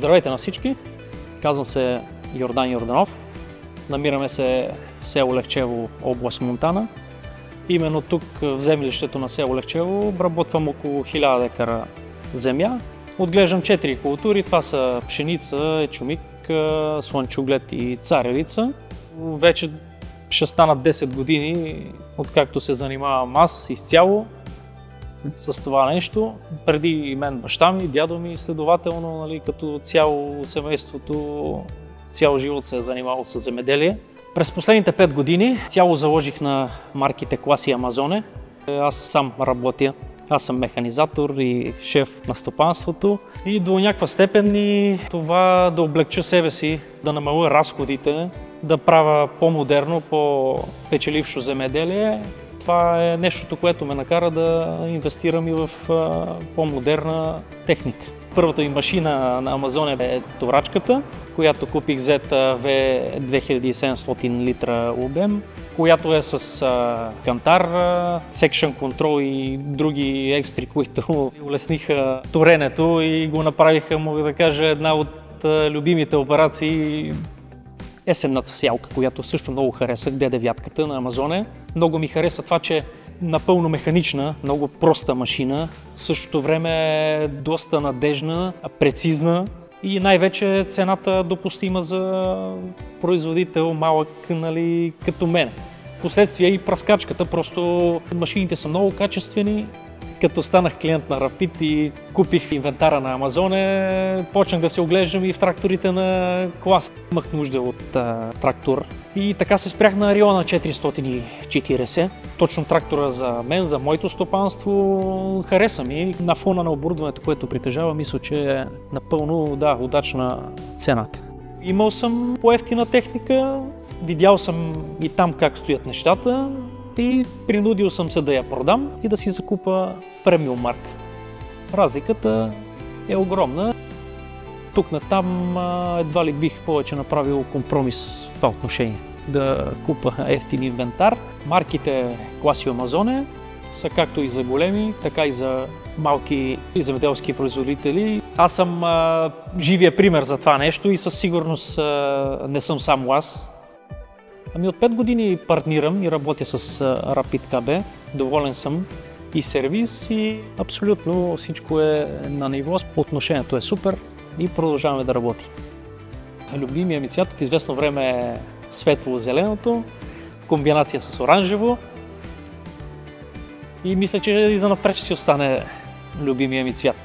Здравейте на всички! Казвам се Йордан Йорданов. Намираме се в село Лехчево, област Монтана. Именно тук в землището на село Лехчево обработвам около 1000 декара земя. Отглеждам 4 култури. Това са пшеница, ечемик, слънчоглед и царевица. Вече ще станат 10 години, откакто се занимавам аз изцяло с това нещо. Преди мен баща ми, дядо ми, следователно, като цяло семейството, цял живот се е занимавал с земеделие. През последните 5 години цяло заложих на марките Клас и Амазоне. Аз сам работя. Аз съм механизатор и шеф на стопанството и до някаква степен и това да облегча себе си, да намаля разходите, да правя по-модерно, по-печелившо земеделие. Това е нещото, което ме накара да инвестирам и в по-модерна техника. Първата ми машина на Амазоне е торачката, която купих ZV 2700 литра обем, която е с кантар, секшън контрол и други екстри, които улесниха торенето и го направиха, мога да кажа, една от любимите операции. Есенната сялка, която също много харесах, D9 на Амазоне. Много ми хареса това, че е напълно механична, много проста машина. В същото време е доста надежна, прецизна и най-вече цената допустима за производител малък, като мен. Впоследствие и пръскачката, просто машините са много качествени. Като станах клиент на Rapid и купих инвентара на Амазоне, почнах да се оглеждам и в тракторите на Клас. Имах нужда от трактор и така се спрях на Риона 440. Точно трактора за мен, за моето стопанство, хареса ми. На фона на оборудването, което притежава, мисля, че е напълно удачна цената. Имал съм по-евтина техника, видял съм и там как стоят нещата. И принудил съм се да я продам и да си закупа премиум марка. Разликата е огромна. Тук натам едва ли бих повече направил компромис в това отношение. Да купа ефтин инвентар. Марките Клас и Амазоне са както и за големи, така и за малки земеделски производители. Аз съм живия пример за това нещо и със сигурност не съм само аз. От 5 години партнирам и работя с Rapid КБ. Доволен съм и сервис и абсолютно всичко е на ниво. Отношението е супер и продължаваме да работим. Любимия ми цвят от известно време е светло-зеленото, в комбинация с оранжево. И мисля, че и занапред ще си остане любимия ми цвят.